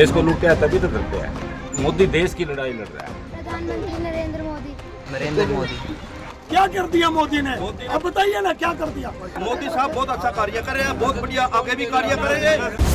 देश को लूटे हैं तभी तो करते हैं। मोदी देश की लड़ाई लड़ रहा है। प्रधानमंत्री नरेंद्र मोदी क्या कर दिया मोदी ने? अब बताइए ना क्या कर दिया। मोदी साहब बहुत अच्छा कार्य कर रहे हैं, बहुत बढ़िया, आगे भी कार्य करेंगे।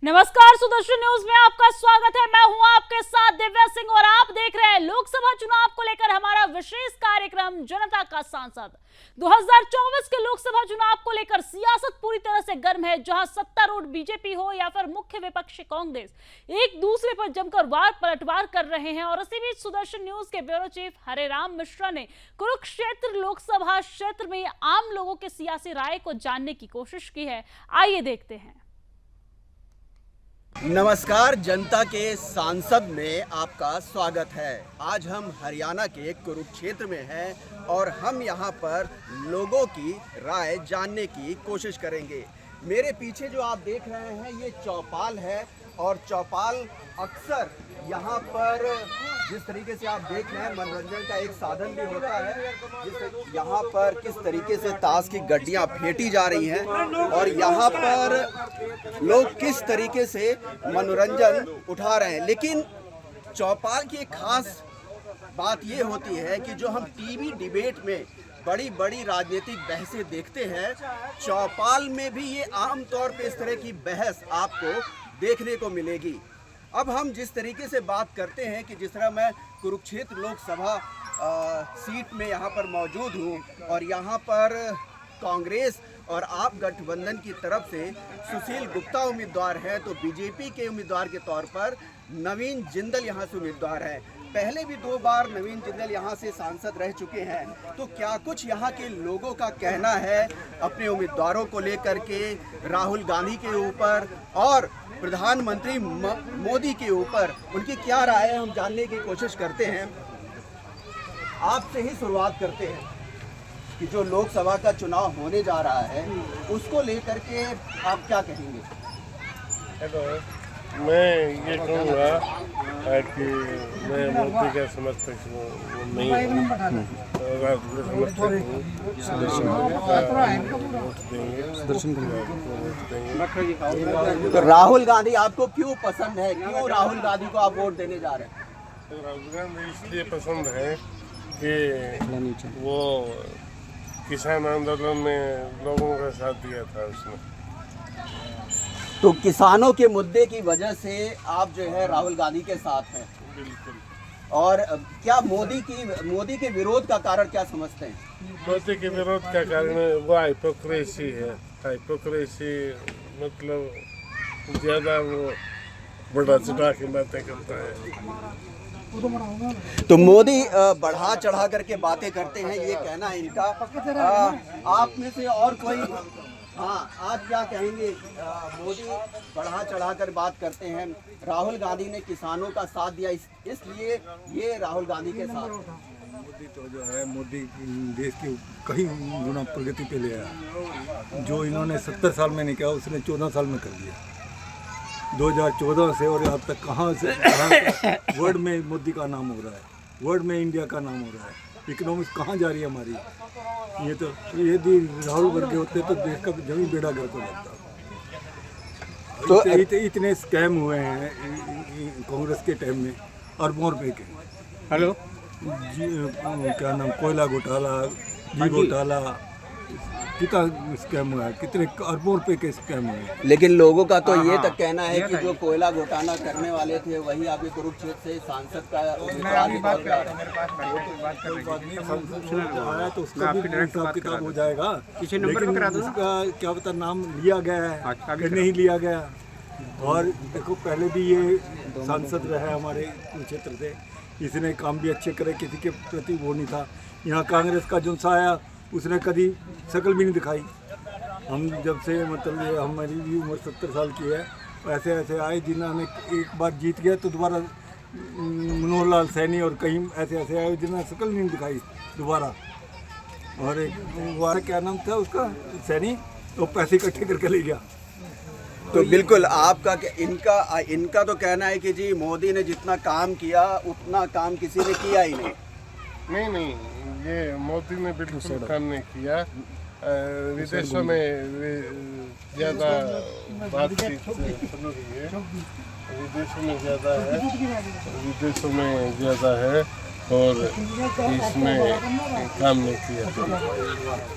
नमस्कार, सुदर्शन न्यूज में आपका स्वागत है। मैं हूं आपके साथ दिव्या सिंह और आप देख रहे हैं लोकसभा चुनाव को लेकर हमारा विशेष कार्यक्रम जनता का सांसद। 2024 के लोकसभा चुनाव को लेकर सियासत पूरी तरह से गर्म है, जहां सत्तारूढ़ बीजेपी हो या फिर मुख्य विपक्षी कांग्रेस एक दूसरे पर जमकर वार पलटवार कर रहे हैं। और इसी बीच सुदर्शन न्यूज के ब्यूरो चीफ हरेराम मिश्रा ने कुरुक्षेत्र लोकसभा क्षेत्र में आम लोगों के सियासी राय को जानने की कोशिश की है। आइए देखते हैं। नमस्कार, जनता के सांसद में आपका स्वागत है। आज हम हरियाणा के कुरुक्षेत्र में हैं और हम यहाँ पर लोगों की राय जानने की कोशिश करेंगे। मेरे पीछे जो आप देख रहे हैं ये चौपाल है और चौपाल अक्सर यहाँ पर जिस तरीके से आप देख रहे हैं मनोरंजन का एक साधन भी होता है। यहाँ पर किस तरीके से ताश की गड्डियाँ फेंटी जा रही हैं और यहाँ पर लोग किस तरीके से मनोरंजन उठा रहे हैं। लेकिन चौपाल की एक खास बात ये होती है कि जो हम टीवी डिबेट में बड़ी बड़ी राजनीतिक बहसें देखते हैं, चौपाल में भी ये आम तौर पे इस तरह की बहस आपको देखने को मिलेगी। अब हम जिस तरीके से बात करते हैं कि जिस तरह मैं कुरुक्षेत्र लोकसभा सीट में यहाँ पर मौजूद हूँ और यहाँ पर कांग्रेस और आप गठबंधन की तरफ से सुशील गुप्ता उम्मीदवार हैं, तो बीजेपी के उम्मीदवार के तौर पर नवीन जिंदल यहाँ से उम्मीदवार हैं। पहले भी 2 बार नवीन जिंदल यहाँ से सांसद रह चुके हैं। तो क्या कुछ यहाँ के लोगों का कहना है अपने उम्मीदवारों को लेकर के, राहुल गांधी के ऊपर और प्रधानमंत्री मोदी के ऊपर उनकी क्या राय है, हम जानने की कोशिश करते हैं। आपसे ही शुरुआत करते हैं कि जो लोकसभा का चुनाव होने जा रहा है उसको लेकर के आप क्या कहेंगे? मैं ये कहूँगा कि मैं मोदी का समर्थक नहीं हूँ, तो राहुल गांधी आपको क्यों पसंद है? क्यों राहुल गांधी को आप वोट देने जा रहे हैं? राहुल गांधी इसलिए पसंद है कि वो किसान आंदोलन में लोगों का साथ दिया था उसने। तो किसानों के मुद्दे की वजह से आप जो है राहुल गांधी के साथ हैं। बिल्कुल। और क्या मोदी के विरोध का कारण क्या समझते हैं? मोदी के विरोध का कारण वो हाइपोक्रेसी है। हाइपोक्रेसी मतलब ज़्यादा वो बड़ा चढ़ा के बातें करता है। तो मोदी बढ़ा चढ़ा करके बातें करते हैं, ये कहना है इनका। आप में से और कोई? हाँ, आप क्या कहेंगे? मोदी बढ़ा चढ़ा कर बात करते हैं, राहुल गांधी ने किसानों का साथ दिया इसलिए ये राहुल गांधी के साथ। मोदी तो जो है, मोदी देश की कहीं गुना प्रगति पे ले आया। जो इन्होंने 70 साल में नहीं किया उसने 14 साल में कर दिया। 2014 से और अब तक कहाँ वर्ल्ड में मोदी का नाम हो रहा है, वर्ल्ड में इंडिया का नाम हो रहा है। इकोनॉमिक्स कहाँ जा रही है हमारी? ये तो यदि राहुल वर्ग होते तो देश का जमी बेड़ा गर्क हो जाता। तो इतने स्कैम हुए हैं कांग्रेस के टाइम में, अरबों रुपए के। हेलो जी, क्या नाम, कोयला घोटाला, घी घोटाला, कितना स्कैम हुआ है, कितने अरबों रुपए के स्कैम हुए हैं। लेकिन लोगों का तो ये तक कहना है कि जो कोयला घोटाला करने वाले थे वही आपके कुरुक्षेत्र से सांसद का उम्मीदवार के तौर आया तो उसका भी हिसाब किताब हो जाएगा। लेकिन उसका क्या पता नाम लिया गया है कि नहीं लिया गया। और देखो, पहले भी ये सांसद रहा हमारे क्षेत्र से, इसने काम भी अच्छे करे, किसी के प्रति वो नहीं था। यहाँ कांग्रेस का जो आया उसने कभी शक्ल भी नहीं दिखाई। हम जब से मतलब ये हमारी भी उम्र 70 साल की है, ऐसे ऐसे आए जिन्होंने एक बार जीत गया तो दोबारा मनोहर लाल सैनी और कहीं ऐसे ऐसे आए जिन्होंने शक्ल नहीं दिखाई दोबारा। और एक दोबारा क्या नाम था उसका, सैनी, तो पैसे इकट्ठे करके ले गया। तो बिल्कुल आपका इनका तो कहना है कि जी मोदी ने जितना काम किया उतना काम किसी ने किया ही नहीं। नहीं, ये मोदी ने बिल्कुल काम नहीं किया। विदेशों में ज़्यादा बातचीत शुरू हुई है, विदेशों में ज़्यादा है, विदेशों में ज़्यादा है और इसमें काम नहीं किया।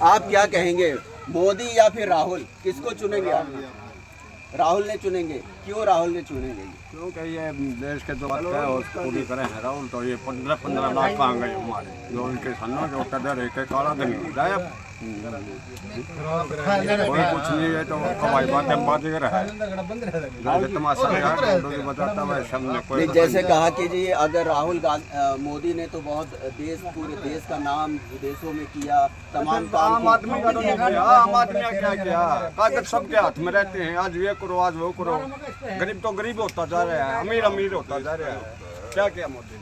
आप क्या कहेंगे, मोदी या फिर राहुल, किसको चुनेंगे आप? राहुल ने चुनेंगे, क्यों राहुल ने चुनेंगे? क्योंकि ये देश के जो बात है और पूरी तरह है राहुल, तो ये 15-15 लाख कहाँ गए हमारे जो उनके सन्नों जो कदर एक काला दिन गायब, कोई कुछ नहीं है। तो हवाई बातें बाजीगर है, तमाशा बताता है सामने कोई। जैसे कहा कि जी अगर राहुल मोदी ने तो बहुत पूरे देश का नाम विदेशों में किया, तमाम काम आम आदमी का तो नहीं किया। आम आदमी ने क्या किया? कागज सबके हाथ में रहते हैं, आज ये करो आज वो करो। गरीब तो गरीब होता जा रहा है, अमीर अमीर होता जा रहा है। क्या किया मोदी ने?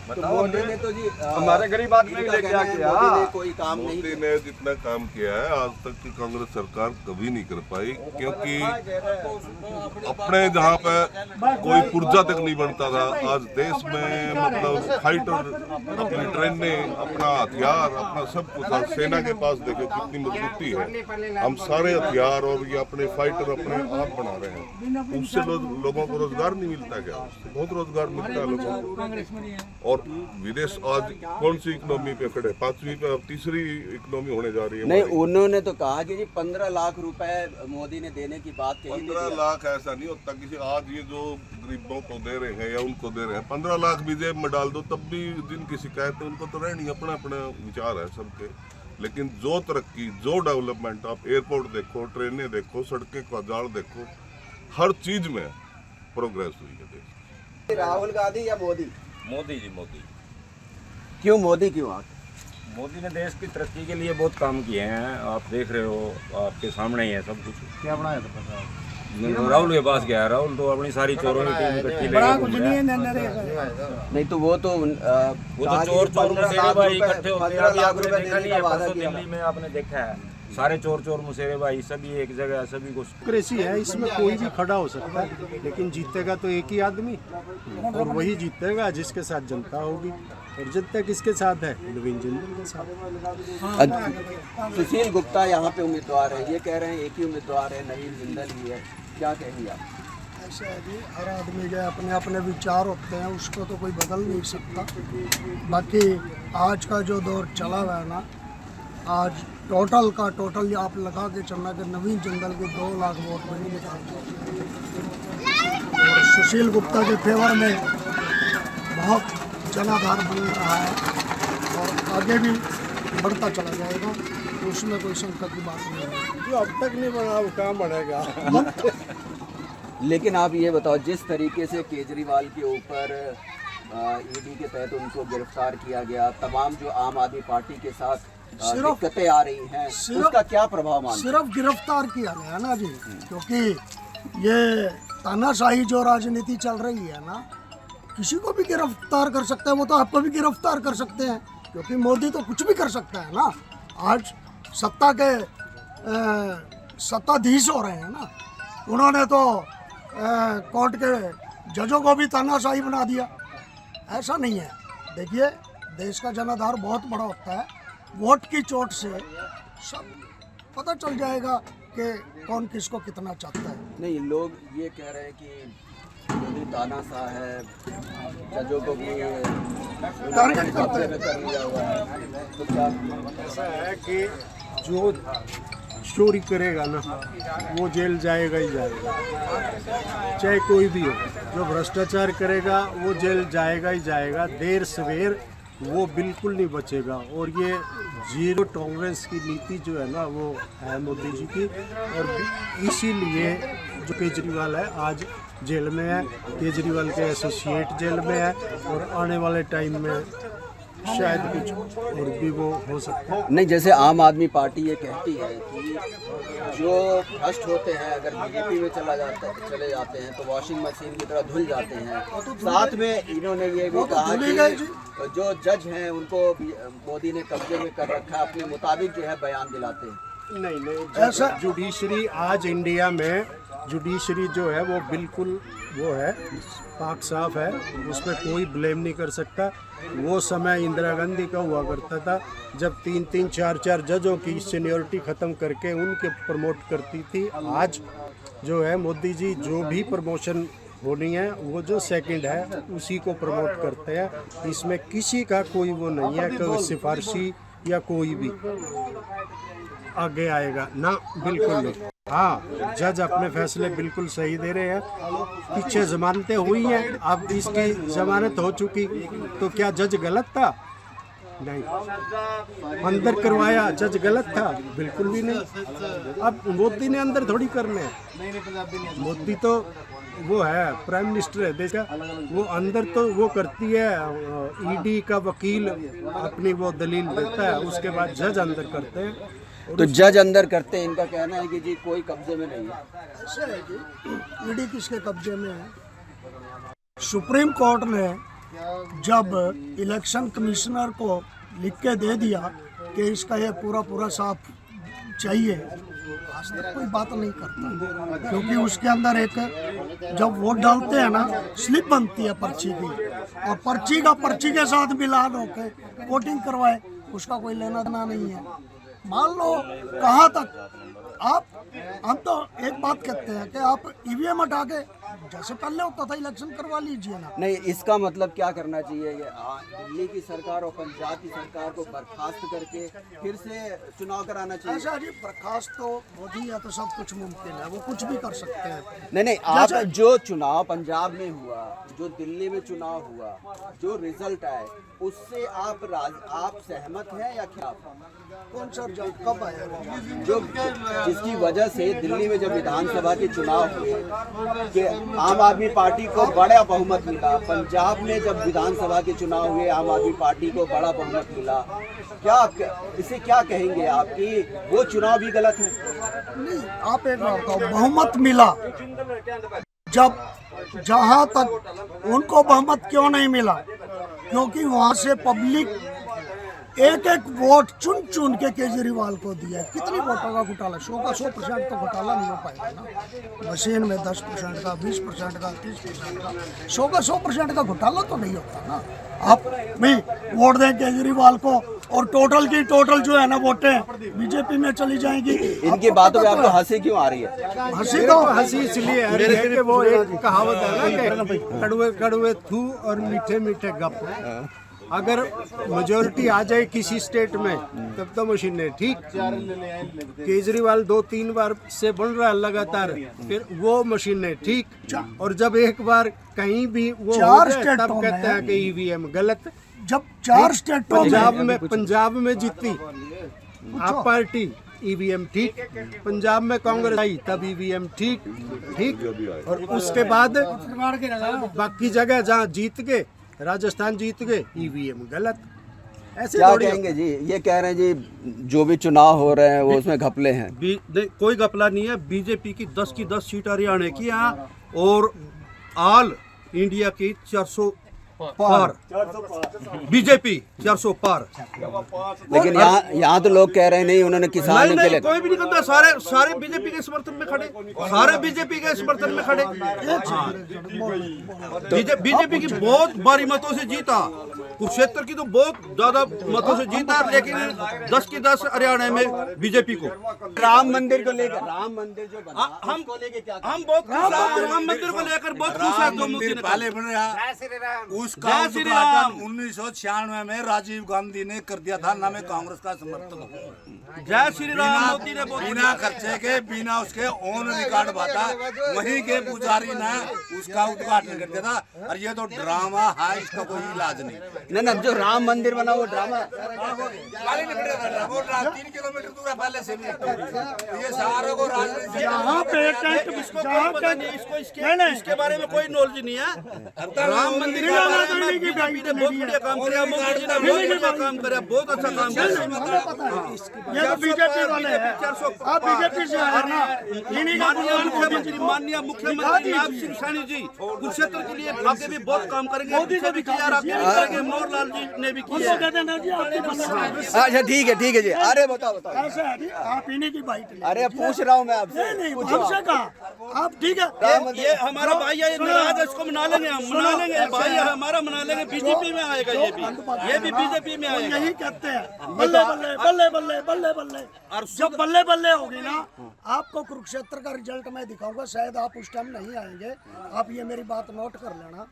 तो मोदी ने तो जी हमारे गरीब आदमी ने क्या किया? मोदी ने कोई काम नहीं मोदी ने जितना काम किया है आज तक की कांग्रेस सरकार कभी नहीं कर पाई, क्योंकि अपने जहाँ पे कोई पुर्जा तक नहीं बनता था, आज देश में मतलब फाइटर, अपनी ट्रेनें, अपना हथियार, अपना सब कुछ आज सेना के पास देखो कितनी मजबूती है। हम सारे हथियार और ये अपने फाइटर अपने आप बना रहे हैं, उससे लोगों को रोजगार नहीं मिलता क्या? उससे बहुत रोजगार मिलता है लोगों को। और विदेश आज कौन सी इकोनॉमी पे खड़े? 5वीं पे, अब 3री इकोनॉमी होने जा रही है। नहीं, उन्होंने तो कहा कि जी 15 लाख रुपए मोदी ने देने की बात कही। 15 लाख ऐसा नहीं होता किसी, आज ये जो गरीबों को दे रहे हैं या उनको दे रहे हैं, 15 लाख भी जेब में डाल दो तब भी जिनकी शिकायत है उनको तो रहनी, अपना अपना विचार है सबके। लेकिन जो तरक्की, जो डेवलपमेंट, आप एयरपोर्ट देखो, ट्रेनें देखो, सड़कें का जाल देखो, हर चीज में प्रोग्रेस हुई है देश। राहुल गांधी या मोदी? मोदी जी, मोदी। क्यों मोदी, क्यों? मोदी ने देश की तरक्की के लिए बहुत काम किए हैं, आप देख रहे हो, आपके सामने ही है सब कुछ। क्या बनाया था? राहुल के पास गया, राहुल तो अपनी सारी चोरों की टीम इकट्ठी लेके घूम रहा है। नहीं तो वो तो चोर मुसेरे भाई इकट्ठे होते हैं। अभी आपने देखा नहीं है, परसों दिल्ली में आपने देखा है, सारे चोर मुसेरे भाई सभी एक जगह, सभी को। डेमोक्रेसी है, इसमें कोई भी खड़ा हो सकता है, लेकिन जीतेगा तो एक ही आदमी और वही जीतेगा जिसके साथ जनता होगी। और जनता किसके साथ है? नवीन जिंदल के साथ। सुशील गुप्ता यहाँ पे उम्मीदवार है, ये कह रहे हैं एक ही उम्मीदवार है, नवीन जिंदल ही है, क्या कहेंगे आप? ऐसा है जी, हर आदमी के अपने अपने विचार होते हैं, उसको तो कोई बदल नहीं सकता। बाकी आज का जो दौर चला हुआ है ना, आज टोटल आप लगा के चलना कि नवीन जिंदल के 2 लाख वोट नहीं निकालते। और सुशील गुप्ता के फेवर में बहुत जनाधार बन रहा है और आगे भी बढ़ता चला जाएगा, तो उसमें कोई शंका की बात नहीं है। जो अब तक नहीं बना वो कहाँ बढ़ेगा? लेकिन आप ये बताओ, जिस तरीके से केजरीवाल के ऊपर ईडी के तहत उनको गिरफ्तार किया गया, तमाम जो आम आदमी पार्टी के साथ दिक्कतें आ रही हैं, उसका क्या प्रभाव मानते हैं? सिर्फ गिरफ्तार किया गया ना जी, क्योंकि ये तानाशाही जो राजनीति चल रही है ना, किसी को भी गिरफ्तार कर सकते हैं, वो तो आपको भी गिरफ्तार कर सकते हैं, क्योंकि मोदी तो कुछ भी कर सकता है ना। आज सत्ता के सत्ताधीश हो रहे हैं ना, उन्होंने तो कोर्ट के जजों को भी तानाशाही बना दिया। ऐसा नहीं है। देखिए, देश का जनाधार बहुत बड़ा होता है, वोट की चोट से सब पता चल जाएगा कि कौन किसको कितना चाहता है। नहीं, लोग ये कह रहे हैं कि मोदी तानाशाह है, जजों को भी टारगेट करते हैं। कर लिया हुआ है, तो क्या ऐसा है कि जो चोरी करेगा ना वो जेल जाएगा ही जाएगा, चाहे कोई भी हो। जो भ्रष्टाचार करेगा वो जेल जाएगा ही जाएगा, देर सवेर वो बिल्कुल नहीं बचेगा। और ये जीरो टॉलरेंस की नीति जो है ना, वो है मोदी जी की। और इसीलिए जो केजरीवाल है आज जेल में है, केजरीवाल के एसोसिएट जेल में है, और आने वाले टाइम में शायद कुछ और भी वो हो सकता है। नहीं, जैसे आम आदमी पार्टी ये कहती है कि जो भ्रष्ट होते हैं अगर बीजेपी में चले जाते हैं तो वॉशिंग मशीन की तरह धुल जाते हैं। साथ में इन्होंने ये भी कहा कि जो जज हैं उनको मोदी ने कब्जे में कर रखा है, अपने मुताबिक जो है बयान दिलाते हैं। नहीं ऐसा जुडिशरी आज इंडिया में जुडिशरी जो है वो बिल्कुल वो है पाक साफ है, उसमें कोई ब्लेम नहीं कर सकता। वो समय इंदिरा गांधी का हुआ करता था जब 3-3, 4-4 जजों की सीनियरिटी ख़त्म करके उनके प्रमोट करती थी। आज जो है मोदी जी जो भी प्रमोशन होनी है वो जो सेकंड है उसी को प्रमोट करते हैं। इसमें किसी का कोई वो नहीं है कि सिफारशी या कोई भी आगे आएगा ना, बिल्कुल नहीं। हाँ, जज अपने फैसले बिल्कुल सही दे रहे हैं। पीछे जमानतें हुई हैं, अब इसकी जमानत हो चुकी, तो क्या जज गलत था? नहीं। अंदर करवाया जज गलत था? बिल्कुल भी नहीं। अब मोदी ने अंदर थोड़ी करने हैं, मोदी तो वो है प्राइम मिनिस्टर है देश का, वो अंदर तो वो करती है, ईडी का वकील अपनी वो दलील देता है, उसके बाद जज अंदर करते हैं। तो जज अंदर करते हैं, इनका कहना है कि जी कोई कब्जे में नहीं है। ऐसे है कि ईडी किसके कब्जे में है? सुप्रीम कोर्ट ने जब इलेक्शन कमिश्नर को लिख के दे दिया कि इसका ये पूरा साफ चाहिए, आज तक कोई बात नहीं करता, क्योंकि उसके अंदर एक जब वोट डालते हैं ना स्लिप बनती है पर्ची की, और पर्ची का पर्ची के साथ मिलान होके वोटिंग करवाए, उसका कोई लेना देना नहीं है। मान लो कहाँ तक हम तो एक बात कहते हैं कि आप ईवीएम हटा के जैसे पहले होता था इलेक्शन करवा लीजिए ना। नहीं, इसका मतलब क्या करना चाहिए कि दिल्ली की सरकार और पंजाब की सरकार को बर्खास्त करके फिर से चुनाव कराना चाहिए? ऐसा जी बर्खास्त तो मोदी है तो सब कुछ मुमकिन है, वो कुछ भी कर सकते हैं। नहीं, आप जो चुनाव पंजाब में हुआ, जो दिल्ली में चुनाव हुआ, जो रिजल्ट आए, उससे आप सहमत हैं या क्या? कौन सा रिजल्ट कब आया? जो जिसकी वजह से दिल्ली में जब विधानसभा के चुनाव हुए कि आम आदमी पार्टी को बड़ा बहुमत मिला, पंजाब में जब विधानसभा के चुनाव हुए आम आदमी पार्टी को बड़ा बहुमत मिला, क्या इसे क्या कहेंगे आप कि वो चुनाव भी गलत है? नहीं, आप एक बात बताओ, बहुमत मिला जब, जहां तक उनको बहुमत क्यों नहीं मिला? क्योंकि वहां से पब्लिक एक वोट चुन के केजरीवाल को दिया। कितनी वोटों का घोटाला? 100% तो घोटाला नहीं हो पाएगा ना। मशीन में 10% का, 20% का, 30% का, 100% का घोटाला तो नहीं होता ना। आप भी वोट दें केजरीवाल को और टोटल की टोटल जो है ना वोटें बीजेपी में चली जाएंगी। इनकी बातों पे आपको हंसी क्यों आ रही है? हंसी इसलिए आ रही है कि वो एक कहावत है ना कि कड़वे कड़वे थू और मीठे मीठे गप। अगर मेजोरिटी आ जाए किसी स्टेट में तब तो मशीनें ठीक। केजरीवाल 2-3 बार से बन रहा है लगातार, फिर वो मशीनें ठीक। और जब एक बार कहीं भी वो हो जाए तब कहते हैं कि ईवीएम गलत। जब 4 स्टेटों पंजाब में जीती आप पार्टी, ईवीएम ठीक। पंजाब में कांग्रेस आई तब ईवीएम ठीक। और उसके बाद बाकी जगह जहाँ जीत गए, राजस्थान जीत गए, ईवीएम गलत। ऐसे क्या कहेंगे जी? ये कह रहे हैं जी जो भी चुनाव हो रहे हैं वो उसमें घपले हैं। कोई घपला नहीं है। बीजेपी की 10 की 10 सीट हरियाणा की हैं और ऑल इंडिया की 400 पार, बीजेपी 400 पार। लेकिन यहाँ तो लोग कह रहे हैं नहीं, उन्होंने किसानों के लिए कोई भी नहीं करता। सारे बीजेपी के समर्थन में खड़े, सारे बीजेपी के समर्थन में खड़े। बीजेपी की बहुत भारी मतों से जीता, कुरुक्षेत्र की तो बहुत ज्यादा मतों से जीता, लेकिन 10 की 10 हरियाणा में बीजेपी को। राम मंदिर को लेकर, राम मंदिर जो बना, हम बहुत राम मंदिर को लेकर बहुत खुश है। जो मोदी ने पहले बन रहा उसका उद्घाटन 1996 में राजीव गांधी ने कर दिया था ना, मैं कांग्रेस का समर्थक हूँ। जय श्री राम। मोदी ने बिना खर्चे के, बिना उसके ऑन रिकॉर्ड बाता वहीं के पुजारी ने उसका उद्घाटन कर दिया था। और ये तो ड्रामा है, इसका कोई इलाज नहीं। ना जो राम मंदिर बना वो ड्रामा, वो 3 किलोमीटर दूर है पहले से भी। ये सारों को राजनीति इसके बारे में कोई नॉलेज नहीं है। राम मंदिर बीजेपी ने बहुत बढ़िया काम किया, मोदी जी ने बहुत बढ़िया काम किया, बहुत अच्छा काम किया। ये तो बीजेपी वाले हैं, आप बीजेपी से आए ना। माननीय मुख्यमंत्री नवाब सिंह सैनी जी कुरुक्षेत्र के लिए आगे भी बहुत काम करेंगे, मोदी ने भी किया, मनोहर जी ने भी किया। अच्छा ठीक है जी। अरे बताओ ऐसा है जी, आप इन्हीं की बाइट ले। अरे पूछ रहा हूँ मैं आपसे। नहीं हमसे कहा आप ठीक है, ये हमारा भाई है, नाराज है, इसको मना लेंगे, हम मना लेंगे, भाई है हमारा, मना लेंगे। बीजेपी में आएगा ये भी बीजेपी में आएगा। यही कहते हैं बल्ले बल्ले बल्ले बल्ले बल्ले बल्ले। और जब बल्ले बल्ले होगी ना, आपको कुरुक्षेत्र का रिजल्ट मैं दिखाऊंगा, शायद आप उस टाइम नहीं आएंगे। आप ये मेरी बात नोट कर लेना,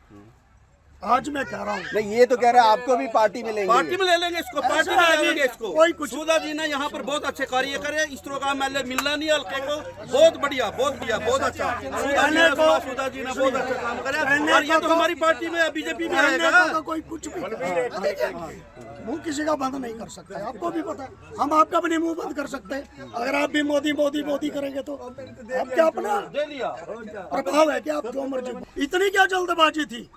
आज मैं कह रहा हूँ। नहीं ये तो कह रहा है आपको भी पार्टी में लेंगे, पार्टी में ले लेंगे इसको, पार्टी में ले लेंगे इसको। कोई कुछ सुधा जी ने यहाँ पर बहुत अच्छे कार्य करे, इसरो का एमएलए मिलना नहीं हल्के को, बहुत बढ़िया, बहुत अच्छा। सुधा जी ने बहुत अच्छा काम करे, और ये तो हमारी पार्टी में बीजेपी में आएगा। कोई कुछ भी मुंह किसी का बंद नहीं कर सकता है, आपको भी पता है। हम आपका भी नहीं मुंह बंद कर सकते। अगर आप भी मोदी मोदी मोदी करेंगे तो आप क्या अपना प्रभाव है कि आप जो मर्जी। इतनी क्या जल्दबाजी थी,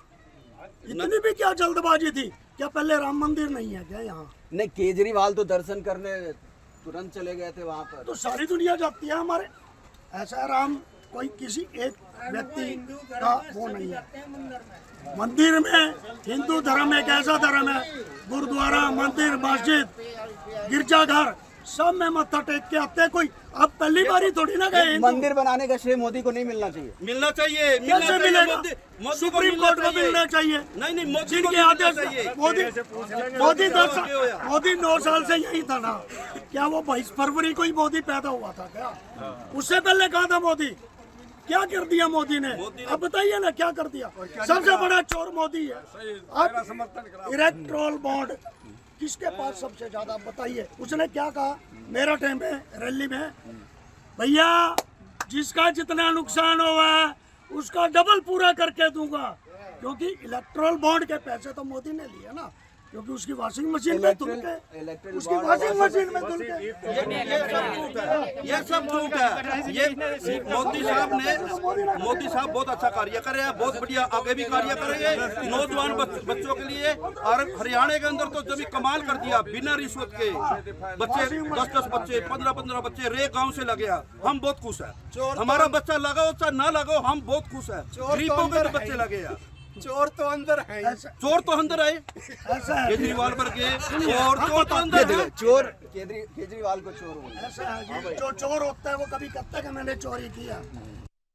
इतनी भी क्या जल्दबाजी थी? क्या पहले राम मंदिर नहीं है क्या यहाँ? नहीं, केजरीवाल तो दर्शन करने तुरंत चले गए थे वहाँ पर। तो सारी दुनिया जाती है हमारे। ऐसा है, राम कोई किसी एक व्यक्ति का वो नहीं है। मंदिर में हिंदू धर्म एक ऐसा धर्म है, गुरुद्वारा, मंदिर, मस्जिद, गिरजाघर सब में मत्था टेक के आते हैं। कोई अब पहली बारी थोड़ी ना गए। मंदिर बनाने का श्रेय मोदी को नहीं मिलना चाहिए। मिलना चाहिए, कैसे मिलेगा? सुप्रीम कोर्ट को मिलना चाहिए। नहीं मोदी के आदेश। मोदी 9 साल से यही था ना। क्या वो 22 फरवरी को ही मोदी पैदा हुआ था क्या? उससे पहले कहा था मोदी? क्या कर दिया मोदी ने? अब बताइए ना क्या कर दिया? सबसे बड़ा चोर मोदी है। अब इलेक्ट्रोल बॉन्ड किसके पास सबसे ज्यादा? बताइए। उसने क्या कहा मेरा टाइम में रैली में, भैया जिसका जितना नुकसान हुआ है उसका डबल पूरा करके दूंगा। क्योंकि इलेक्ट्रोल बॉन्ड के पैसे तो मोदी ने लिए ना, क्योंकि उसकी वॉशिंग मशीन में धुल के, उसकी वॉशिंग मशीन में धुल के। ये सब झूठ है। ये मोदी साहब बहुत अच्छा कार्य कर रहे हैं, बहुत बढ़िया, आगे भी कार्य करेंगे नौजवान बच्चों के लिए। और हरियाणा के अंदर तो जब भी कमाल कर दिया, बिना रिश्वत के बच्चे 10-10 बच्चे, 15-15 बच्चे रे गांव से लगे। हम बहुत खुश है, हमारा बच्चा लगाओ चाहे ना लगाओ, हम बहुत खुश है। गरीबों के तो बच्चे लगे हैं। चोर तो अंदर है, चोर तो अंदर आए केजरीवाल पर के, और चोर तो अंदर है। चोर केजरीवाल को चोर बोलते ऐसा है, जो चोर होता है वो कभी कहता है कि मैंने चोरी किया।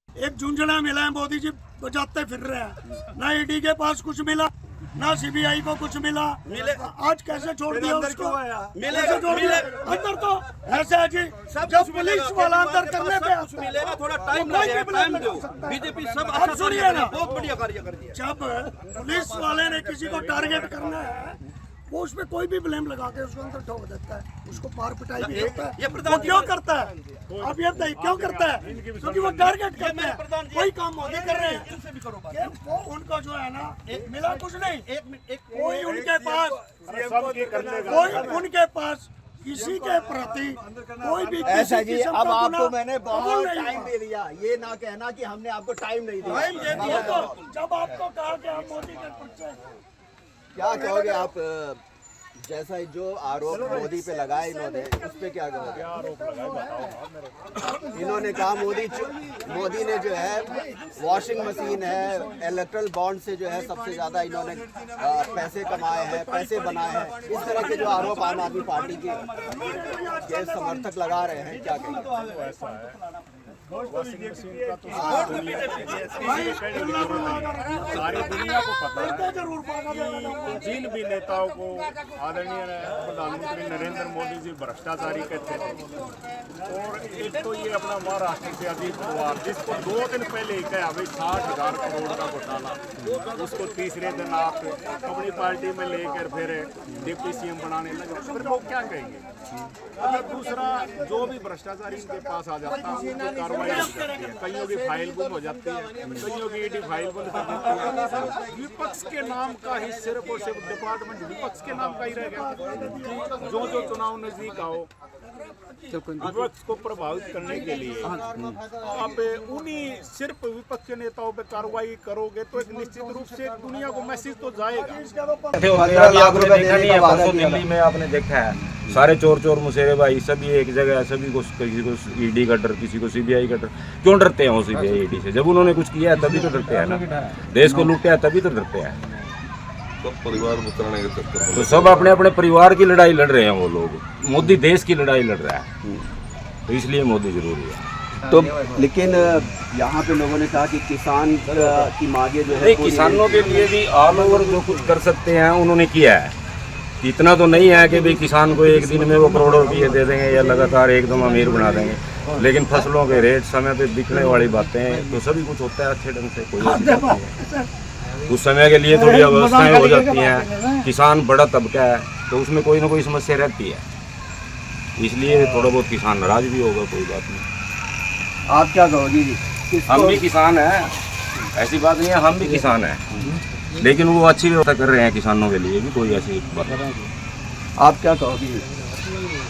एक झुंझुना मिला है, मोदी जी बजाते फिर रहे हैं। ना ईडी के पास कुछ मिला, ना सीबीआई को कुछ मिला। आज कैसे छोड़ दिया उसको? अंदर तो ऐसा है जी, जब पुलिस वाला अंदर करने पे मिलेगा, थोड़ा टाइम लगेगा, टाइम दो। बीजेपी सब अच्छा सुनिए ना, बहुत बढ़िया कार्य कर दिया। जब पुलिस वाले ने किसी को टारगेट करना है, वो उसमें कोई भी ब्लेम लगा के उसको अंदर ठोक देता है, उसको मार पिटाई भी करता है। वो क्यों करता है? आप ये बताइए क्यों करता है? क्योंकि वो टारगेट करते हैं। कोई काम मोदी कर रहे हैं, वो उनका जो है ना मिला कुछ नहीं। कोई उनके पास किसी के प्रति कोई भी ऐसा जी। अब आपको मैंने बहुत टाइम दे दिया, ये ना कहना कि हमने आपको टाइम नहीं दिया। जब आपको कहा कि आप मोदी के पीछे, क्या कहोगे आप? जैसा जो आरोप मोदी पे लगाए इन्होंने, उस पे क्या कहोगे? इन्होंने कहा मोदी ने जो है वॉशिंग मशीन है, इलेक्ट्रल बॉन्ड से जो है सबसे ज्यादा इन्होंने पैसे कमाए हैं, पैसे बनाए हैं। इस तरह के जो आरोप आम आदमी पार्टी के समर्थक लगा रहे हैं, क्या कहेंगे? वॉशिंग मशीन का तो सारी दुनिया को पता है। जिन भी नेताओं को आदरणीय प्रधानमंत्री नरेंद्र मोदी जी भ्रष्टाचारी कहते थे, और एक तो ये अपना महाराष्ट्र से अजीत पवार, जिसको 2 दिन पहले ही कहा भाई 60,000 करोड़ का घोटाला, उसको तीसरे दिन आप अपनी पार्टी में लेकर फिर डिप्टी सीएम बनाने लगे, फिर लोग क्या कहेंगे? अगर दूसरा जो भी भ्रष्टाचारी इनके पास आ जाता है, कईयों की फाइल गुम हो जाती है, कईयों की ईडी फाइल बंद कर देती है। विपक्ष के नाम का ही सिर्फ और सिर्फ डिपार्टमेंट विपक्ष के नाम का ही रह गया। जो चुनाव नजदीक आओ विपक्ष को प्रभावित करने के लिए आप उन्हीं सिर्फ विपक्ष के नेताओं पे कार्रवाई करोगे तो एक निश्चित रूप से दुनिया को मैसेज तो जाएगा। 15 लाख रुपए देखा नहीं है, परसों दिल्ली में आपने देखा है, सारे चोर चोर मुसेरे भाई सभी एक जगह है, सभी को, किसी को ईडी का डर, किसी को सीबीआई का डर। क्यों डरते हैं वो सीबीआई ईडी से? जब उन्होंने कुछ किया है तभी तो डरते हैं ना, देश को लूटा है तभी तो डरते हैं। सब परिवार बचाने के चक्कर में तो सब अपने अपने परिवार की लड़ाई लड़ रहे हैं वो लोग, मोदी देश की लड़ाई लड़ रहा है, तो इसलिए मोदी जरूरी है। तो लेकिन यहाँ पे लोगों ने कहा कि किसान की मांगे जो है किसानों के लिए भी ऑल ओवर जो कुछ कर सकते हैं उन्होंने किया है। इतना तो नहीं है कि भाई किसान को एक दिन में वो करोड़ों रुपये दे देंगे या लगातार एकदम अमीर बना देंगे, लेकिन फसलों के रेट समय पे बिकने वाली बातें तो सभी कुछ होता है अच्छे ढंग से, कोई ऐसी बात नहीं है। उस समय के लिए थोड़ी अव्यवस्थाएं हो जाती हैं, किसान बड़ा तबका है तो उसमें कोई ना कोई समस्या रहती है, इसलिए थोड़ा बहुत किसान नाराज भी होगा, कोई बात नहीं। आप क्या कहोगी? हम भी किसान हैं, ऐसी बात नहीं है, हम भी किसान हैं, लेकिन वो अच्छी व्यवस्था कर रहे हैं किसानों के लिए भी, कोई ऐसी बात नहीं। आप क्या कहोगी?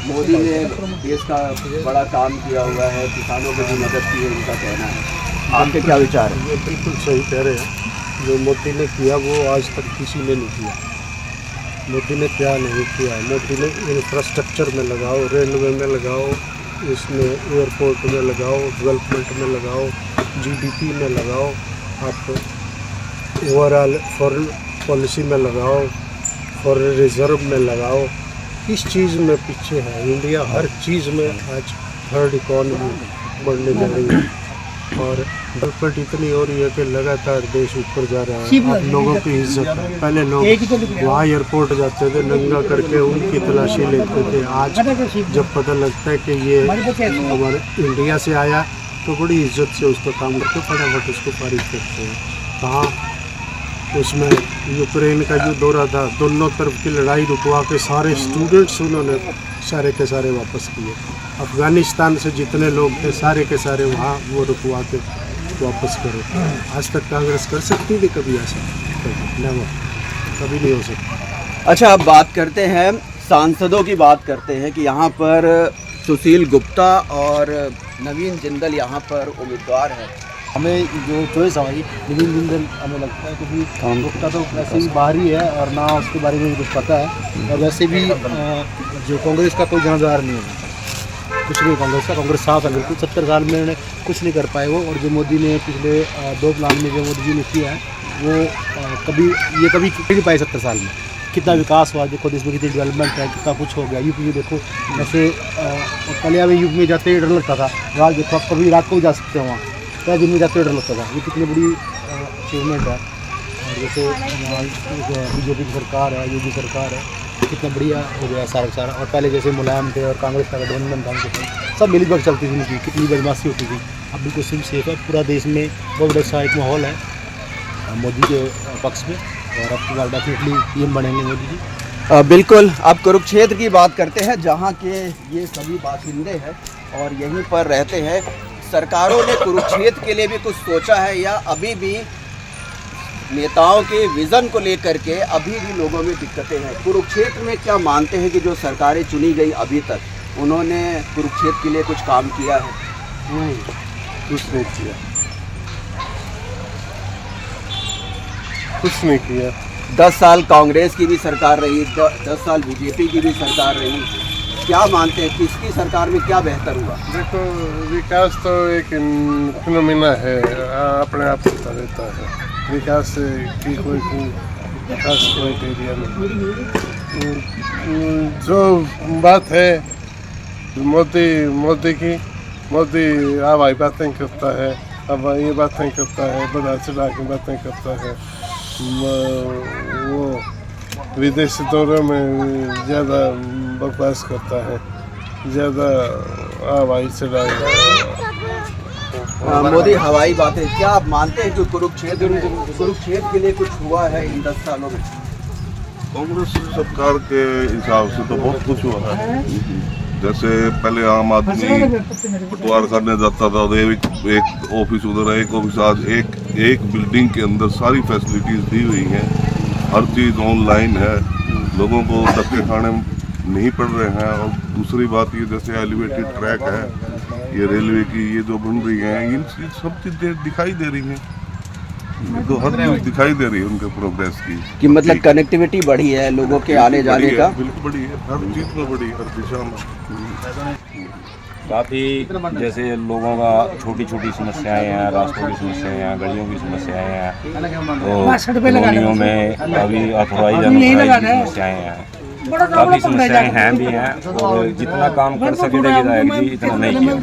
मोदी ने देश का बड़ा काम किया हुआ है, किसानों को भी मदद की है, उनका कहना है, आपके क्या विचार है? ये बिल्कुल सही कह रहे हैं, जो मोदी ने किया वो आज तक किसी ने नहीं किया। मोदी ने क्या नहीं किया? मोदी ने इंफ्रास्ट्रक्चर में लगाओ, रेलवे में लगाओ, इसमें एयरपोर्ट में लगाओ, डेवलपमेंट में लगाओ, जीडीपी में लगाओ, आप ओवरऑल फॉरेन पॉलिसी में लगाओ, फॉरेन रिजर्व में लगाओ, किस चीज़ में पीछे है इंडिया? हर चीज़ में आज थर्ड इकॉनमी बढ़ने जा रही है और डेवलपमेंट इतनी हो रही है कि लगातार देश ऊपर जा रहा है। आप लोगों की इज्जत है, पहले लोग वहाँ एयरपोर्ट जाते थे नंगा करके उनकी तलाशी लेते थे, आज जब पता लगता है कि ये हमारे इंडिया से आया तो बड़ी इज्जत से उसका काम करते, फटाफट उसको पारित करते हैं। कहाँ उसमें यूक्रेन का जो दौरा था, दोनों तरफ की लड़ाई रुकवा के सारे स्टूडेंट्स उन्होंने सारे के सारे वापस किए। अफ़गानिस्तान से जितने लोग थे सारे के सारे वहाँ वो रुकवा के वापस करे। आज तक कांग्रेस कर सकती थी कभी ऐसा? कभी नहीं हो सकता। अच्छा, अब बात करते हैं सांसदों की, बात करते हैं कि यहाँ पर सुशील गुप्ता और नवीन जिंदल यहाँ पर उम्मीदवार है। हमें जो चॉइस हमारी नवीन जिंदल हमें लगता है, क्योंकि गुप्ता तो वैसे ही बाहर ही है और ना उसके बारे में कुछ पता है, और वैसे भी जो कांग्रेस का कोई जानदार नहीं है, कुछ नहीं कांग्रेस का। कांग्रेस साफ है बिल्कुल, 70 साल में उन्होंने कुछ नहीं कर पाए वो, और जो मोदी ने पिछले 2 प्लान में जो मोदी जी ने किया है वो कभी नहीं पाए 70 साल में। कितना विकास हुआ देखो, देश में कितनी डेवलपमेंट है, कितना कुछ हो गया। यूपी में देखो, जैसे कलिया में यूपी में जाते ही डर लगता था, रात देखो आप कभी रात को भी जा सकते हो, वहाँ क्या दिन में जाते डर लगता था। ये कितनी बड़ी अचीवमेंट है। और जैसे बीजेपी की सरकार है, योगी सरकार है, कितना बढ़िया हो गया सारा। और पहले जैसे मुलायम थे और कांग्रेस का गठबंधन था, उनके सब मिली भगत चलती थी उनकी, कितनी बदमाशी होती थी। अब बिल्कुल सेफ है, पूरा देश में बहुत अच्छा एक माहौल है मोदी के पक्ष में, और अब की बार डेफिनेटली पीएम बनेंगे मोदी जी। बिल्कुल। अब कुरुक्षेत्र की बात करते हैं, जहाँ के ये सभी बाशिंदे हैं और यहीं पर रहते हैं। सरकारों ने कुरुक्षेत्र के लिए भी कुछ सोचा है या अभी भी नेताओं के विज़न को लेकर के अभी भी लोगों में दिक्कतें हैं? कुरुक्षेत्र में क्या मानते हैं कि जो सरकारें चुनी गई अभी तक, उन्होंने कुरुक्षेत्र के लिए कुछ काम किया है? नहीं, कुछ नहीं किया, कुछ नहीं किया। 10 साल कांग्रेस की भी सरकार रही, 10 साल बीजेपी की भी सरकार रही, क्या मानते हैं किसकी सरकार में क्या बेहतर हुआ? देखो, विकास तो एक फिनोमिना है, अपने आप होता रहता है। विकास की कोई खास क्राइटेरिया नहीं। जो बात है मोदी की, मोदी हवाई बातें करता है, अब ये बातें करता है, बड़ा चढ़ा की बातें करता है। वो विदेशी दौरे में ज़्यादा बकवास करता है, ज़्यादा हवाई चढ़ाई। मोदी हवाई बातें, क्या आप मानते हैं कि कुरुक्षेत्र के लिए कुछ हुआ है इन 10 सालों में? कांग्रेस सरकार के हिसाब से तो बहुत कुछ हुआ है। जैसे पहले आम आदमी पटवार करने जाता था, एक ऑफिस उधर है, एक ऑफिस, आज एक बिल्डिंग के अंदर सारी फैसिलिटीज़ दी हुई हैं, हर चीज़ ऑनलाइन है, लोगों को धक्के खाने नहीं पढ़ रहे हैं। और दूसरी बात ये जैसे एलिवेटेड ट्रैक है, ये रेलवे की ये जो बन रही है, ये सब चीज़ें दिखाई दे रही हैं, तो हर चीज़ दिखाई दे रही है उनके प्रोग्रेस की। कि मतलब कनेक्टिविटी बढ़ी है लोगों के आने जाने का, बिल्कुल बढ़ी है, हर चीज़ में बढ़ी, हर दिशा में। काफ़ी जैसे लोगों का छोटी छोटी समस्याएं हैं, रास्तों की समस्याएं हैं, गलियों की समस्याएं हैं, तो कॉलोनियों में अभी अथॉराइज अनऑथराइज की समस्याएं हैं, काफ़ी समस्याएं हैं भी हैं। और जितना काम कर सके विधायक जी इतना नहीं किया,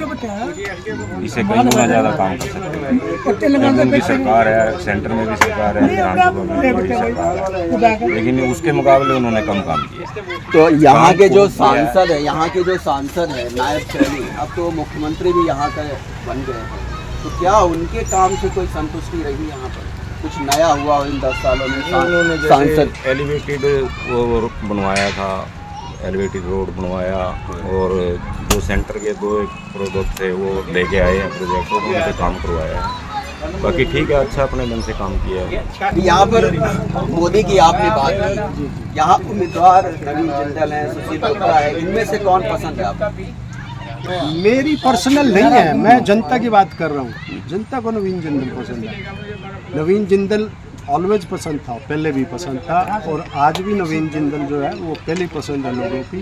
इसे कई गुना ज़्यादा काम कर सकते हैं। लेकिन उनकी सरकार है, सेंटर में भी सरकार है, विधानसभा में भी सरकार है, लेकिन उसके मुकाबले उन्होंने कम काम किया। तो यहाँ के जो सांसद है, यहाँ के जो सांसद है नायब शहरी, अब तो मुख्यमंत्री भी यहाँ का बन गए हैं, तो क्या उनके काम से कोई संतुष्टि रही यहाँ पर? कुछ नया हुआ इन 10 सालों में? उन्होंने सांसद एलिवेटेड वो बनवाया था, एलिवेटेड रोड बनवाया, और जो सेंटर के 2 प्रोजेक्ट थे वो लेके आए हैं प्रोजेक्ट, और उनसे काम करवाया है। बाकी ठीक है, अच्छा अपने ढंग से काम किया है। यहाँ पर मोदी की आपने बात की, यहाँ उम्मीदवार नवीन जिंदल है, सुशील चोपड़ा है, इनमें से कौन पसंद है आपको? मेरी पर्सनल नहीं है, मैं जनता की बात कर रहा हूँ। जनता को नवीन जिंदल पसंद है। नवीन जिंदल ऑलवेज पसंद था, पहले भी पसंद था, और आज भी नवीन जिंदल जो है वो पहले पसंद है लोगों की,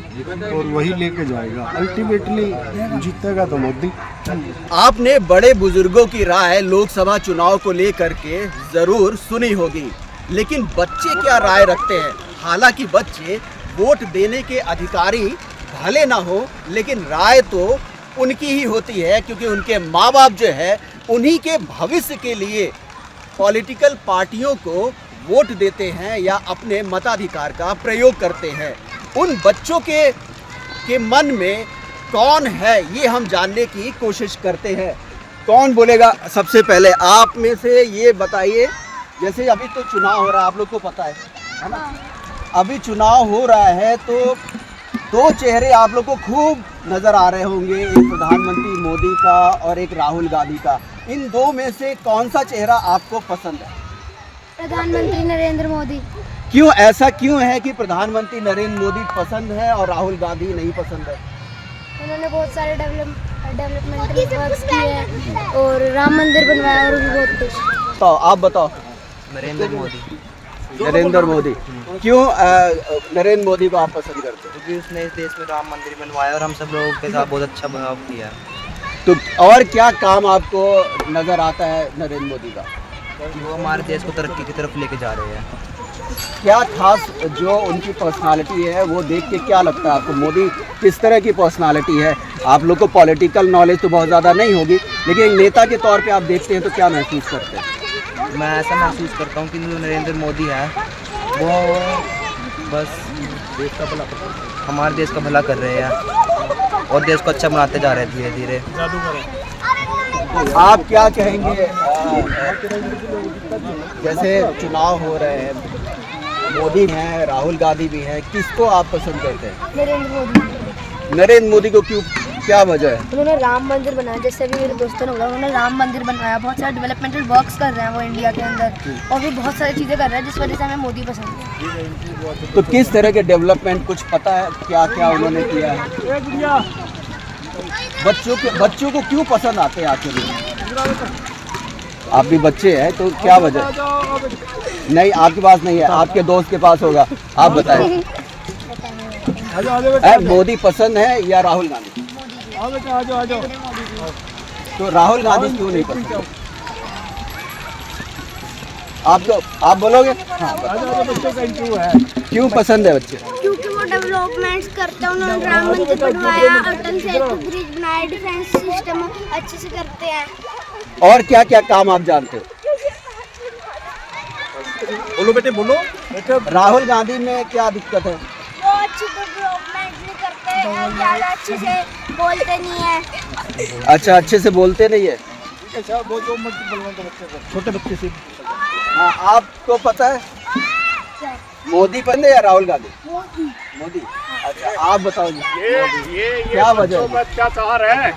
और वही लेके जाएगा। अल्टीमेटली जीतेगा तो मोदी। आपने बड़े बुजुर्गों की राय लोकसभा चुनाव को लेकर के जरूर सुनी होगी, लेकिन बच्चे क्या राय रखते हैं? हालांकि बच्चे वोट देने के अधिकारी भले ना हो, लेकिन राय तो उनकी ही होती है, क्योंकि उनके माँ बाप जो है उन्हीं के भविष्य के लिए पॉलिटिकल पार्टियों को वोट देते हैं या अपने मताधिकार का प्रयोग करते हैं। उन बच्चों के मन में कौन है, ये हम जानने की कोशिश करते हैं। कौन बोलेगा सबसे पहले? आप में से ये बताइए, जैसे अभी तो चुनाव हो रहा है, आप लोग को पता है ना? अभी चुनाव हो रहा है तो 2 चेहरे आप लोग को खूब नज़र आ रहे होंगे, एक प्रधानमंत्री मोदी का और एक राहुल गांधी का। इन 2 में से कौन सा चेहरा आपको पसंद है? प्रधानमंत्री नरेंद्र मोदी। क्यों, ऐसा क्यों है कि प्रधानमंत्री नरेंद्र मोदी पसंद है और राहुल गांधी नहीं पसंद है? उन्होंने बहुत सारे डेवलपमेंटल वर्क्स किए हैं, और राम मंदिर बनवाया, और भी बहुत कुछ। तो आप बताओ। नरेंद्र मोदी। नरेंद्र मोदी। क्यों नरेंद्र मोदी को आप पसंद करते हैं? क्योंकि उसने इस देश में राम मंदिर बनवाया और हम सब लोगों के साथ बहुत अच्छा बहाव किया। तो और क्या काम आपको नज़र आता है नरेंद्र मोदी का? वो हमारे देश को तरक्की की तरफ लेके जा रहे हैं। क्या खास जो उनकी पर्सनालिटी है वो देख के क्या लगता है आपको? मोदी किस तरह की पर्सनालिटी है? आप लोग को पॉलिटिकल नॉलेज तो बहुत ज़्यादा नहीं होगी, लेकिन एक नेता के तौर पे आप देखते हैं तो क्या महसूस करते हैं? मैं ऐसा महसूस करता हूँ कि जो नरेंद्र मोदी है वो बस देश का भला, हमारे देश का भला कर रहे हैं और देश को अच्छा बनाते जा रहे हैं धीरे धीरे। आप क्या कहेंगे? जैसे चुनाव हो रहे हैं, मोदी हैं, राहुल गांधी भी हैं, किसको आप पसंद करते हैं? नरेंद्र मोदी। नरेंद्र मोदी को क्यों, क्या वजह है? उन्होंने राम मंदिर बनाया, जैसे भी मेरे दोस्तों ने बोला, उन्होंने राम मंदिर बनवाया, बहुत सारे डेवलपमेंटल वर्क्स कर रहे हैं वो इंडिया के अंदर, और भी बहुत सारी चीज़ें कर रहे हैं, जिस वजह से हमें मोदी पसंद है। तो किस तरह के डेवलपमेंट कुछ पता है, क्या क्या उन्होंने किया है? बच्चों को क्यों पसंद आते हैं आखिर? आप भी बच्चे हैं तो क्या वजह? नहीं, आपके पास नहीं है, आपके दोस्त के पास होगा, आप बताएं। मोदी पसंद है या राहुल गांधी? तो राहुल गांधी क्यों नहीं पसंद? आप बोलोगे? हाँ, क्यों पसंद है बच्चे? क्योंकि वो डेवलपमेंट्स करते हैं, उन्होंने राम मंदिर बनवाया, अटल सेतु ब्रिज बनाया, डिफेंस सिस्टम अच्छे से करते हैं। और क्या क्या काम आप जानते हो? बोलो बेटे बोलो। राहुल गांधी में क्या दिक्कत है? वो अच्छे डेवलपमेंट नहीं करते, ज़्यादा अच्छे से बोलते नहीं है। अच्छा, अच्छे से बोलते नहीं है। छोटे बच्चे से। हाँ, आपको पता है मोदी पसंद है या राहुल गांधी? मोदी। अच्छा, आप बताओ जी, ये क्या वजह है? अत्याचार है,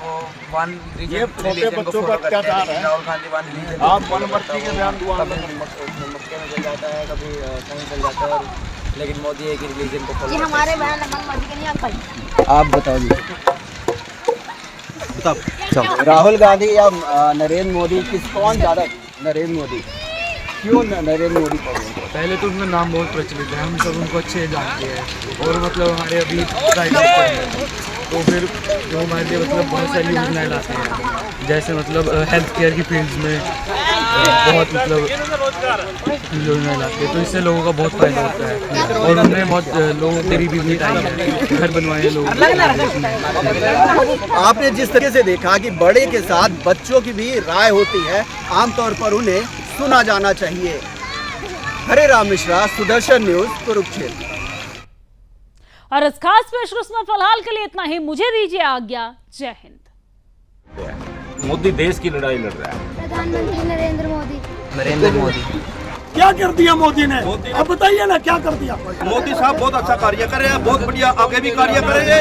ये छोटे बच्चों का अत्याचार है। राहुल गांधी आप वनवर्ती के बयान दुआ मक्के में चल जाता है, कभी कहीं चल जाता है, लेकिन मोदी एक ही रिलीजन को ये हमारे बहन नमक मोदी के नहीं अंकल। आप बताओ जी। राहुल गांधी या नरेंद्र मोदी कौन ज़्यादा? नरेंद्र मोदी। क्यों नरेंद्र मोदी पसंद? पहले तो उनका नाम बहुत प्रचलित है, हम सब उनको अच्छे जानते हैं और मतलब हमारे अभी प्राइम मिनिस्टर हैं, तो फिर जो हमारे लिए मतलब बहुत सारी योजनाएं लाते हैं, जैसे मतलब हेल्थ केयर की फील्ड में बहुत मतलब योजनाएं लाते हैं, तो इससे लोगों का बहुत फायदा होता है और उन्होंने बहुत लोगों की गरीबी मिटाई है, घर बनवाए हैं लोगों। आपने जिस तरह से देखा कि बड़े के साथ बच्चों की भी राय होती है, आमतौर पर उन्हें सुना जाना चाहिए। हरे राम मिश्रा, सुदर्शन न्यूज, कुरुक्षेत्र। और इस खास पेशकश में फिलहाल के लिए इतना ही। मुझे दीजिए आज्ञा। जय हिंद। मोदी देश की लड़ाई लड़ रहा है। प्रधानमंत्री नरेंद्र मोदी। नरेंद्र मोदी। क्या कर दिया मोदी ने? अब बताइए ना क्या कर दिया? मोदी साहब बहुत अच्छा कार्य कर रहे हैं, बहुत बढ़िया, आगे भी कार्य करेंगे।